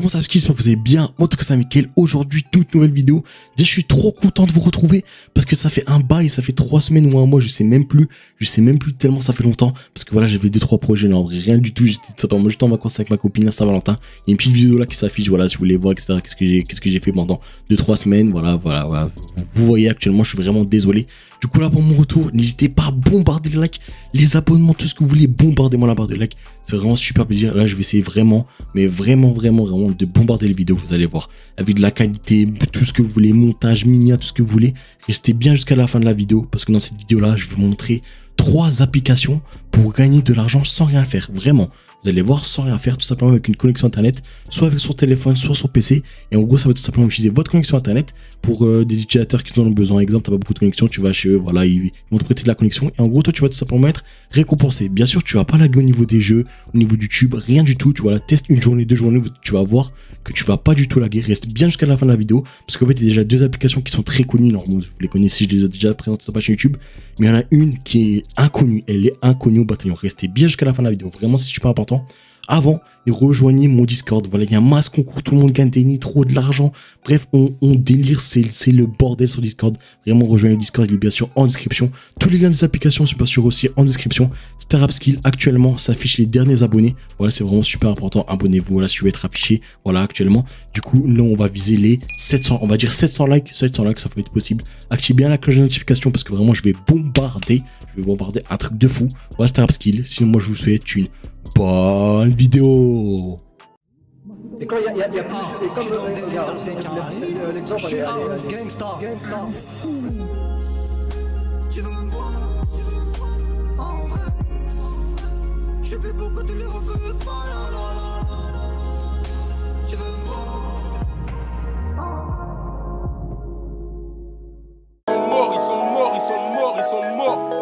tout le monde, j'espère que vous allez bien. Moi, en tout cas, c'est Mickaël. Aujourd'hui, toute nouvelle vidéo. Déjà, je suis trop content de vous retrouver parce que ça fait un bail, ça fait 3 semaines ou un mois, je sais même plus tellement ça fait longtemps. Parce que voilà, j'avais 2-3 projets, non, en vrai, rien du tout. J'étais simplement juste en vacances avec ma copine à Saint-Valentin. Il y a une petite vidéo là qui s'affiche, voilà, si vous voulez voir, etc. Qu'est-ce que j'ai fait pendant 2-3 semaines. Voilà. Vous voyez actuellement, je suis vraiment désolé. Du coup, là, pour mon retour, n'hésitez pas à bombarder les likes, les abonnements, tout ce que vous voulez. Bombardez-moi la barre de likes. C'est vraiment super plaisir. Là, je vais essayer vraiment de bombarder les vidéos. Vous allez voir. Avec de la qualité, tout ce que vous voulez, montage, miniature, tout ce que vous voulez. Restez bien jusqu'à la fin de la vidéo. Parce que dans cette vidéo-là, je vais vous montrer 3 applications pour gagner de l'argent sans rien faire. Vraiment. Vous allez voir sans rien faire, tout simplement avec une connexion internet, soit avec son téléphone, soit sur PC. Et en gros, ça va tout simplement utiliser votre connexion internet pour des utilisateurs qui en ont besoin. Exemple, tu n'as pas beaucoup de connexion, tu vas chez eux, voilà, ils vont te prêter de la connexion. Et en gros, toi, tu vas tout simplement être récompensé. Bien sûr, tu vas pas laguer au niveau des jeux, au niveau du tube, rien du tout. Tu vas la tester une journée, 2 journées, tu vas voir que tu vas pas du tout laguer. Reste bien jusqu'à la fin de la vidéo, parce qu'en fait, il y a déjà 2 applications qui sont très connues. Normalement, vous les connaissez, je les ai déjà présentées sur ma chaîne YouTube. Mais il y en a une qui est inconnue. Elle est inconnue au bataillon. Restez bien jusqu'à la fin de la vidéo. Vraiment, c'est super important. Avant, rejoignez mon Discord. Voilà, il y a un masse concours, tout le monde gagne des nitros, de l'argent. Bref, on délire, c'est le bordel sur Discord. Vraiment, rejoignez le Discord, il est bien sûr en description. Tous les liens des applications sont bien sûr aussi en description. StarUpSkill, actuellement, s'affiche les derniers abonnés. Voilà, c'est vraiment super important. Abonnez-vous, voilà, si vous voulez être affiché. Voilà, actuellement. Du coup, nous, on va viser les 700, on va dire 700 likes. 700 likes, ça peut être possible. Activez bien la cloche de notification parce que vraiment, je vais bombarder un truc de fou. Voilà, StarUpSkill. Sinon, moi, je vous souhaite une bonne vidéo. Et quand il y a plus... Et comme l'exemple, allez, Gangsta. Tu veux me voir en vrai. Je sais plus pourquoi tu les refais pas. Tu veux me voir. Ils sont morts.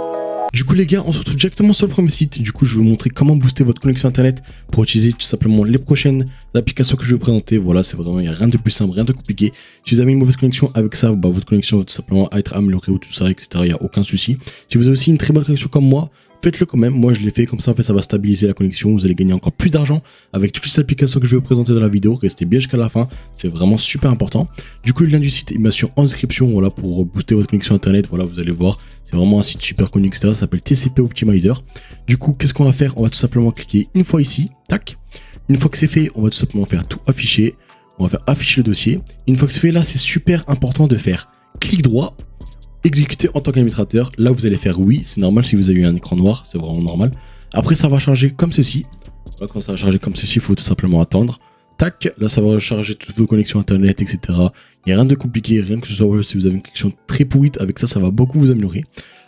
Du coup les gars, on se retrouve directement sur le premier site. Du coup je vais vous montrer comment booster votre connexion internet pour utiliser tout simplement les prochaines applications que je vais vous présenter. Voilà, c'est vraiment, il n'y a rien de plus simple, rien de compliqué. Si vous avez une mauvaise connexion avec ça, bah, votre connexion va tout simplement être améliorée ou tout ça, etc. Il n'y a aucun souci. Si vous avez aussi une très bonne connexion comme moi, faites-le quand même. Moi je l'ai fait comme ça, en fait ça va stabiliser la connexion. Vous allez gagner encore plus d'argent avec toutes les applications que je vais vous présenter dans la vidéo. Restez bien jusqu'à la fin, c'est vraiment super important. Du coup le lien du site est bien sûr en description, voilà, pour booster votre connexion internet. Voilà, vous allez voir, c'est vraiment un site super connu, etc. Ça s'appelle TCP Optimizer. Du coup qu'est-ce qu'on va faire? On va tout simplement cliquer une fois ici, tac. Une fois que c'est fait, on va tout simplement faire tout afficher. On va faire afficher le dossier. Une fois que c'est fait, là c'est super important de faire clic droit, exécuter en tant qu'administrateur. Là vous allez faire oui, c'est normal si vous avez eu un écran noir, c'est vraiment normal. Après ça va charger comme ceci. Voilà, quand ça va charger comme ceci, il faut tout simplement attendre. Tac, là ça va charger toutes vos connexions internet, etc. Il n'y a rien de compliqué, rien que ce soit si vous avez une connexion très pourrite, avec ça, ça va beaucoup vous améliorer.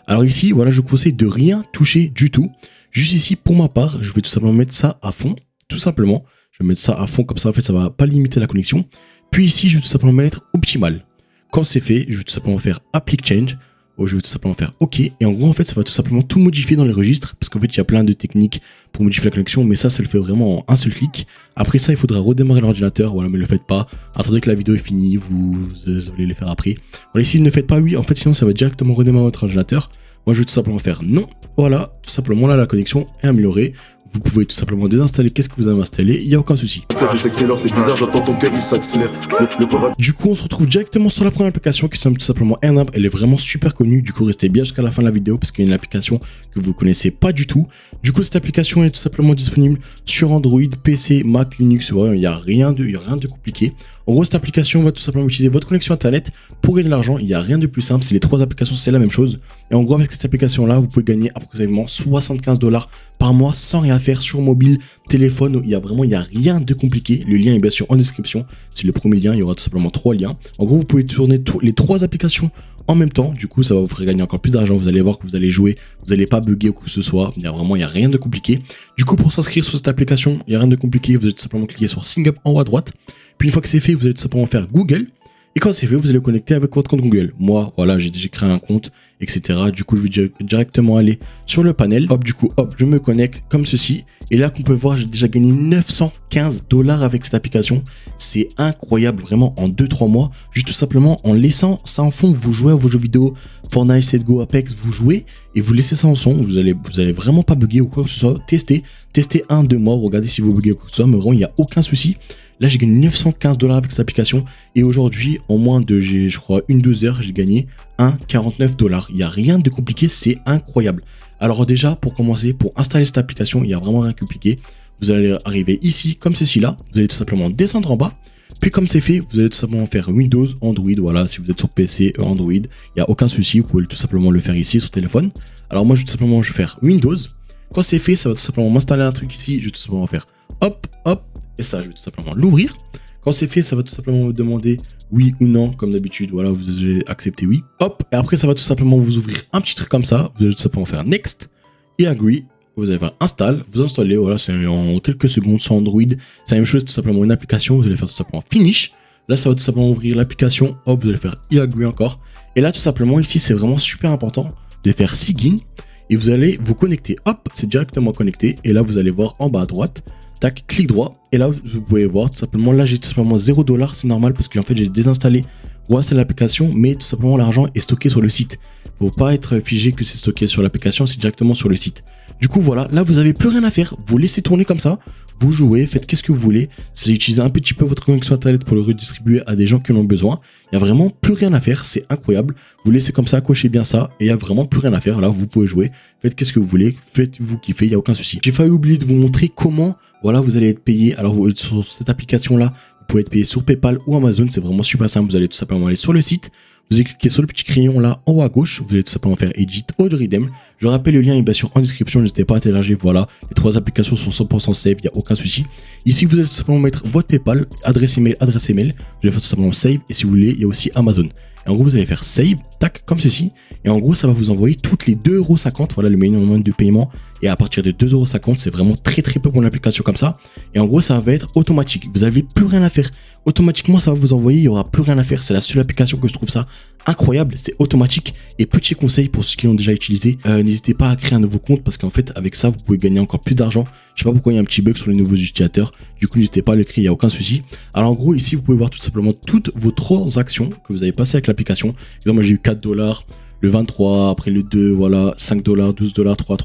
Alors ici, voilà, je vous conseille de rien toucher du tout. Juste ici, pour ma part, je vais tout simplement mettre ça à fond, tout simplement. Je vais mettre ça à fond, comme ça, en fait, ça va pas limiter la connexion. Puis ici, je vais tout simplement mettre optimal. Quand c'est fait, je vais tout simplement faire applique change. Je vais tout simplement faire OK. Et en gros, en fait, ça va tout simplement tout modifier dans les registres. Parce qu'en fait, il y a plein de techniques pour modifier la connexion. Mais ça le fait vraiment en un seul clic. Après ça, il faudra redémarrer l'ordinateur. Voilà, mais ne le faites pas. Attendez que la vidéo est finie. Vous allez le faire après. Voilà, ici, ne faites pas oui. En fait, sinon, ça va directement redémarrer votre ordinateur. Moi, je vais tout simplement faire non. Voilà, tout simplement, là, la connexion est améliorée. Vous pouvez tout simplement désinstaller qu'est-ce que vous avez installé, il n'y a aucun souci. Je sais que c'est l'heure, c'est bizarre, j'entends ton cœur, il s'accélère. Du coup, on se retrouve directement sur la première application qui s'appelle tout simplement AirNap. Elle est vraiment super connue. Du coup, restez bien jusqu'à la fin de la vidéo parce qu'il y a une application que vous connaissez pas du tout. Du coup, cette application est tout simplement disponible sur Android, PC, Mac, Linux. Voilà, il n'y a rien de compliqué. En gros, cette application va tout simplement utiliser votre connexion internet pour gagner de l'argent. Il n'y a rien de plus simple. C'est les 3 applications, c'est la même chose. Et en gros, avec cette application-là, vous pouvez gagner approximativement 75 $ par mois sans rien faire sur mobile, téléphone. Il y a rien de compliqué. Le lien est bien sûr en description. C'est le premier lien. Il y aura tout simplement 3 liens. En gros, vous pouvez tourner les 3 applications en même temps. Du coup, ça va vous faire gagner encore plus d'argent. Vous allez voir que vous allez jouer. Vous n'allez pas bugger ou quoi que ce soit. Il y a rien de compliqué. Du coup, pour s'inscrire sur cette application, il n'y a rien de compliqué. Vous allez tout simplement cliquer sur Sign Up en haut à droite. Puis une fois que c'est fait, vous allez tout simplement faire Google. Et quand c'est fait, vous allez vous connecter avec votre compte Google. Moi, voilà, j'ai déjà créé un compte, etc. Du coup, je vais directement aller sur le panel. Hop, du coup, hop, je me connecte comme ceci. Et là, qu'on peut voir, j'ai déjà gagné 915 $ avec cette application. C'est incroyable, vraiment, en 2-3 mois. Juste tout simplement, en laissant ça en fond, vous jouez à vos jeux vidéo, Fortnite, CSGO, Apex, vous jouez et vous laissez ça en son. Vous allez vraiment pas bugger ou quoi que ce soit. Testez 1-2 mois, regardez si vous buguez ou quoi que ce soit. Mais vraiment, il n'y a aucun souci. Là, j'ai gagné 915 $ avec cette application. Et aujourd'hui, en moins de, je crois, 1-2 heures, j'ai gagné 1,49 $. Il n'y a rien de compliqué, c'est incroyable. Alors déjà, pour commencer, pour installer cette application, il n'y a vraiment rien de compliqué. Vous allez arriver ici, comme ceci là. Vous allez tout simplement descendre en bas. Puis comme c'est fait, vous allez tout simplement faire Windows, Android. Voilà, si vous êtes sur PC, Android, il n'y a aucun souci. Vous pouvez tout simplement le faire ici sur téléphone. Alors moi, je vais tout simplement faire Windows. Quand c'est fait, ça va tout simplement m'installer un truc ici. Je vais tout simplement faire hop, hop. Et ça, je vais tout simplement l'ouvrir. Quand c'est fait, ça va tout simplement me demander oui ou non, comme d'habitude. Voilà, vous allez accepter oui. Hop. Et après, ça va tout simplement vous ouvrir un petit truc comme ça. Vous allez tout simplement faire Next et Agree. Vous allez faire Install. Vous installez. Voilà, c'est en quelques secondes sur Android. C'est la même chose, tout simplement une application. Vous allez faire tout simplement Finish. Là, ça va tout simplement ouvrir l'application. Hop, vous allez faire I Agree encore. Et là, tout simplement, ici, c'est vraiment super important de faire Sign. Et vous allez vous connecter. Hop, c'est directement connecté. Et là, vous allez voir en bas à droite. Tac, clic droit. Et là, vous pouvez voir tout simplement, là, j'ai tout simplement 0 $. C'est normal parce qu'en fait, j'ai désinstallé ou installé l'application. Mais tout simplement, l'argent est stocké sur le site. Il ne faut pas être figé que c'est stocké sur l'application. C'est directement sur le site. Du coup, voilà. Là, vous n'avez plus rien à faire. Vous laissez tourner comme ça. Vous jouez, faites qu'est-ce que vous voulez. C'est utiliser un petit peu votre connexion internet pour le redistribuer à des gens qui en ont besoin. Il n'y a vraiment plus rien à faire, c'est incroyable. Vous laissez comme ça, cochez bien ça et il n'y a vraiment plus rien à faire. Là, vous pouvez jouer, faites qu'est-ce que vous voulez, faites-vous kiffer, il n'y a aucun souci. J'ai failli oublier de vous montrer comment, voilà, vous allez être payé. Alors, sur cette application-là, vous pouvez être payé sur PayPal ou Amazon, c'est vraiment super simple. Vous allez tout simplement aller sur le site. Vous allez cliquer sur le petit crayon là en haut à gauche. Vous allez tout simplement faire Edit ou Redeem. Je rappelle, le lien est bien sûr en description. N'hésitez pas à télécharger. Voilà, les 3 applications sont 100% safe. Il n'y a aucun souci. Ici, vous allez tout simplement mettre votre PayPal, adresse email. Vous allez faire tout simplement Save. Et si vous voulez, il y a aussi Amazon. Et en gros, vous allez faire Save, tac, comme ceci. Et en gros, ça va vous envoyer toutes les 2,50 €. Voilà le minimum de paiement. Et à partir de 2,50 €, c'est vraiment très peu pour une application comme ça. Et en gros, ça va être automatique. Vous n'avez plus rien à faire. Automatiquement, ça va vous envoyer. Il n'y aura plus rien à faire. C'est la seule application que je trouve ça incroyable. C'est automatique. Et petit conseil pour ceux qui l'ont déjà utilisé, n'hésitez pas à créer un nouveau compte parce qu'en fait, avec ça, vous pouvez gagner encore plus d'argent. Je sais pas pourquoi il y a un petit bug sur les nouveaux utilisateurs. Du coup, n'hésitez pas à le créer. Il n'y a aucun souci. Alors, en gros, ici, vous pouvez voir tout simplement toutes vos transactions que vous avez passées avec l'application. Par exemple, moi, j'ai eu 4 $. Le 23, après le 2, voilà, 5 $, 12 $, 3,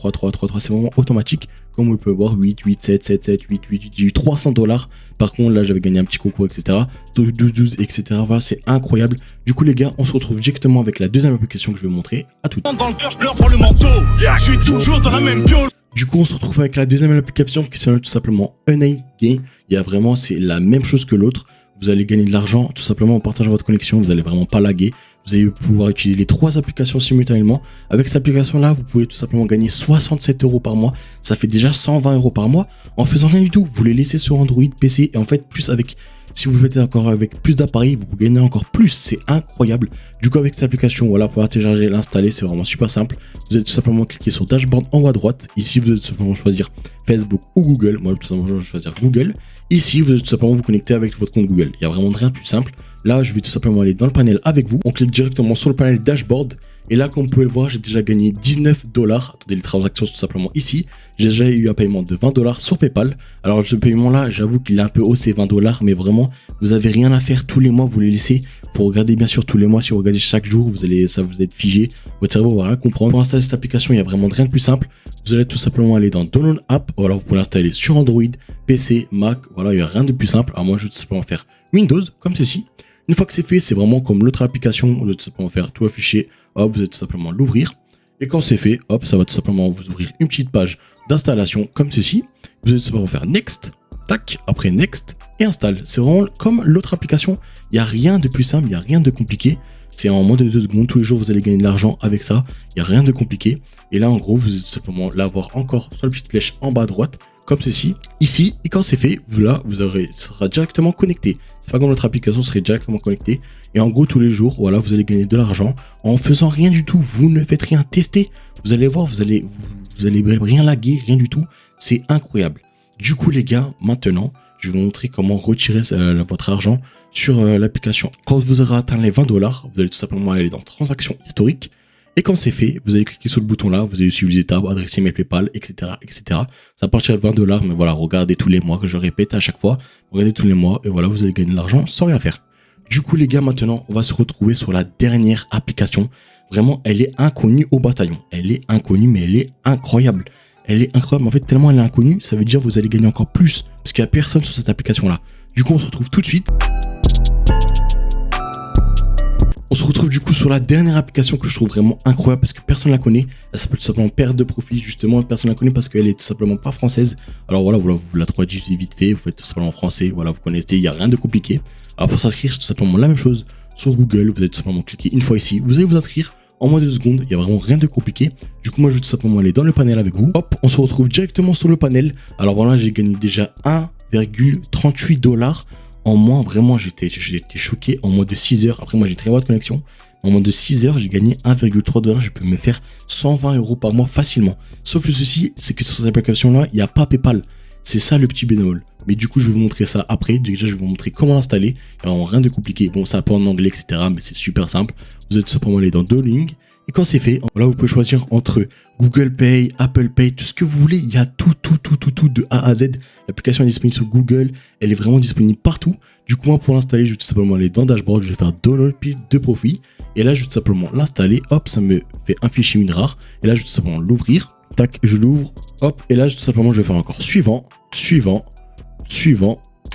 c'est vraiment automatique. Comme vous pouvez voir, 8, 7, 8. J'ai eu 300 $. Par contre, là, j'avais gagné un petit concours, etc. 12, etc. Voilà, c'est incroyable. Du coup, les gars, on se retrouve directement avec la deuxième application que je vais vous montrer. À tout de suite. Dans le cœur, je pleure pour le manteau. Je suis toujours dans la même piole. Du coup, on se retrouve avec la deuxième application qui s'appelle tout simplement Unai Game. Il y a vraiment, c'est la même chose que l'autre. Vous allez gagner de l'argent tout simplement en partageant votre connexion. Vous allez vraiment pas laguer. Vous allez pouvoir utiliser les 3 applications simultanément. Avec cette application-là, vous pouvez tout simplement gagner 67 € par mois. Ça fait déjà 120 € par mois. En faisant rien du tout, vous les laissez sur Android, PC. Et en fait, plus avec, si vous le faites encore avec plus d'appareils, vous pouvez gagner encore plus. C'est incroyable. Du coup, avec cette application, voilà, pour la télécharger et l'installer, c'est vraiment super simple. Vous allez tout simplement cliquer sur Dashboard en haut à droite. Ici, vous allez tout simplement choisir Facebook ou Google. Moi, tout simplement, je vais choisir Google. Ici, vous allez tout simplement vous connecter avec votre compte Google. Il n'y a vraiment rien de plus simple. Là, je vais tout simplement aller dans le panel avec vous. On clique directement sur le panel Dashboard. Et là, comme vous pouvez le voir, j'ai déjà gagné 19 $. Attendez, les transactions sont tout simplement ici. J'ai déjà eu un paiement de 20 $ sur PayPal. Alors, ce paiement-là, j'avoue qu'il est un peu haut, c'est 20 $. Mais vraiment, vous n'avez rien à faire tous les mois. Vous les laissez. Faut regarder bien sûr tous les mois. Si vous regardez chaque jour, ça vous être figé. Votre cerveau va rien comprendre. Pour installer cette application, il n'y a vraiment rien de plus simple. Vous allez tout simplement aller dans Download App. Voilà, vous pouvez l'installer sur Android, PC, Mac. Voilà, il n'y a rien de plus simple. Alors moi, je vais tout simplement faire Windows, comme ceci. Une fois que c'est fait, c'est vraiment comme l'autre application. Vous allez tout simplement faire tout afficher. Hop, vous allez tout simplement l'ouvrir. Et quand c'est fait, hop, ça va tout simplement vous ouvrir une petite page d'installation comme ceci. Vous allez tout simplement faire Next, tac, après Next et Install. C'est vraiment comme l'autre application. Il n'y a rien de plus simple, il n'y a rien de compliqué. C'est en moins de 2 secondes. Tous les jours, vous allez gagner de l'argent avec ça. Il n'y a rien de compliqué. Et là, en gros, vous allez tout simplement l'avoir encore sur la petite flèche en bas à droite, comme ceci, ici. Et quand c'est fait, là, ça sera directement connecté. C'est pas comme notre application, serait directement connecté. Et en gros, tous les jours, voilà, vous allez gagner de l'argent en faisant rien du tout. Vous ne faites rien tester. Vous allez voir, vous allez rien laguer, rien du tout. C'est incroyable. Du coup, les gars, maintenant, je vais vous montrer comment retirer votre argent sur l'application. Quand vous aurez atteint les 20 $, vous allez tout simplement aller dans transactions historiques. Et quand c'est fait, vous allez cliquer sur le bouton là, vous allez suivre les étapes, adresse email, PayPal, etc., etc. Ça partira de 20 $, mais voilà, regardez tous les mois, que je répète à chaque fois. Regardez tous les mois, et voilà, vous allez gagner de l'argent sans rien faire. Du coup, les gars, maintenant, on va se retrouver sur la dernière application. Vraiment, elle est inconnue au bataillon. Elle est inconnue, mais elle est incroyable. Elle est incroyable. En fait, tellement elle est inconnue, ça veut dire que vous allez gagner encore plus. Parce qu'il n'y a personne sur cette application-là. Du coup, on se retrouve tout de suite. On se retrouve du coup sur la dernière application que je trouve vraiment incroyable parce que personne ne la connaît. Elle s'appelle tout simplement Perte de Profit, justement. Personne ne la connaît parce qu'elle est tout simplement pas française. Alors voilà, vous la traduisez vite fait, vous faites tout simplement en français. Voilà, vous connaissez, il n'y a rien de compliqué. Alors pour s'inscrire, c'est tout simplement la même chose. Sur Google, vous allez tout simplement cliquer une fois ici. Vous allez vous inscrire en moins de 2 secondes. Il n'y a vraiment rien de compliqué. Du coup, moi, je vais tout simplement aller dans le panel avec vous. Hop, on se retrouve directement sur le panel. Alors voilà, j'ai gagné déjà 1,38 $ en moins. Vraiment, j'étais choqué en moins de 6 heures. Après, moi, j'ai très bonne connexion. En moins de 6 heures, j'ai gagné 1,3 $. Je peux me faire 120 € par mois facilement. Sauf le souci, c'est que sur cette application-là, il n'y a pas PayPal. C'est ça le petit bémol. Mais du coup, je vais vous montrer ça après. Déjà, je vais vous montrer comment l'installer. Alors, rien de compliqué. Bon, ça peut en anglais, etc. Mais c'est super simple. Vous êtes tout simplement aller dans Doling. Et quand c'est fait, là, vous pouvez choisir entre Google Pay, Apple Pay, tout ce que vous voulez. Il y a tout de A à Z. L'application est disponible sur Google. Elle est vraiment disponible partout. Du coup, moi, pour l'installer, je vais tout simplement aller dans Dashboard. Je vais faire Download de profit. Et là, je vais tout simplement l'installer. Hop, ça me fait un fichier WinRAR. Et là, je vais tout simplement l'ouvrir. Tac, je l'ouvre. Hop, et là, tout simplement, je vais faire encore suivant,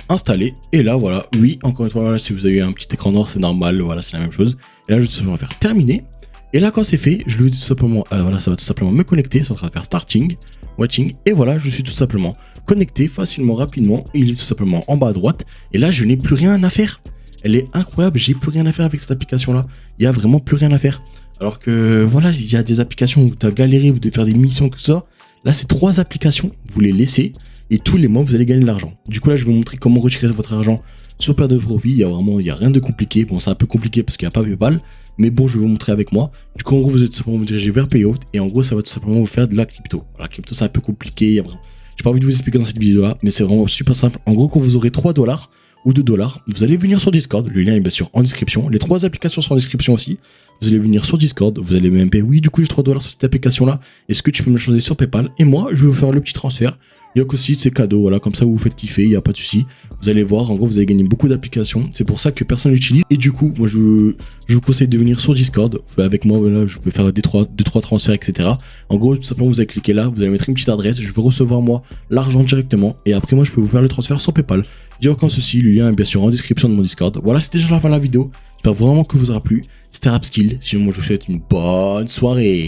installer. Et là, voilà, oui, encore une fois, voilà, si vous avez un petit écran noir, c'est normal. Voilà, c'est la même chose. Et là, je vais tout simplement faire terminer. Et là, quand c'est fait, je vais tout simplement, voilà, ça va tout simplement me connecter. Ça va faire starting, watching. Et voilà, je suis tout simplement connecté facilement, rapidement. Il est tout simplement en bas à droite. Et là, je n'ai plus rien à faire. Elle est incroyable. J'ai plus rien à faire avec cette application-là. Il y a vraiment plus rien à faire. Alors que, voilà, il y a des applications où tu as galéré, vous devez faire des missions, tout ça. Là, c'est 3 applications. Vous les laissez. Et tous les mois, vous allez gagner de l'argent. Du coup, là, je vais vous montrer comment retirer votre argent sur Perte de Profit. Il y a rien de compliqué. Bon, c'est un peu compliqué parce qu'il n'y a pas PayPal. Mais bon, je vais vous montrer avec moi. Du coup, en gros, vous allez tout simplement vous diriger vers Payout. Et en gros, ça va tout simplement vous faire de la crypto. La crypto, c'est un peu compliqué. J'ai pas envie de vous expliquer dans cette vidéo-là. Mais c'est vraiment super simple. En gros, quand vous aurez 3 $ ou 2 $, vous allez venir sur Discord. Le lien est bien sûr en description. Les 3 applications sont en description aussi. Vous allez venir sur Discord. Vous allez même payer. Oui, du coup, j'ai 3 $ sur cette application-là. Est-ce que tu peux me changer sur PayPal? Et moi, je vais vous faire le petit transfert. Il y a aussi c'est cadeau, voilà, comme ça vous vous faites kiffer, il n'y a pas de souci. Vous allez voir, en gros, vous allez gagner beaucoup d'applications. C'est pour ça que personne l'utilise. Et du coup, moi, je vous conseille de venir sur Discord. Avec moi, voilà, je peux faire 2-3 transferts, etc. En gros, tout simplement, vous allez cliquer là, vous allez mettre une petite adresse. Je vais recevoir, moi, l'argent directement. Et après, moi, je peux vous faire le transfert sur PayPal. Il n'y a aucun souci. Le lien est bien sûr en description de mon Discord. Voilà, c'est déjà la fin de la vidéo. J'espère vraiment que vous aura plu. C'était Rapskill. Sinon, moi, je vous souhaite une bonne soirée.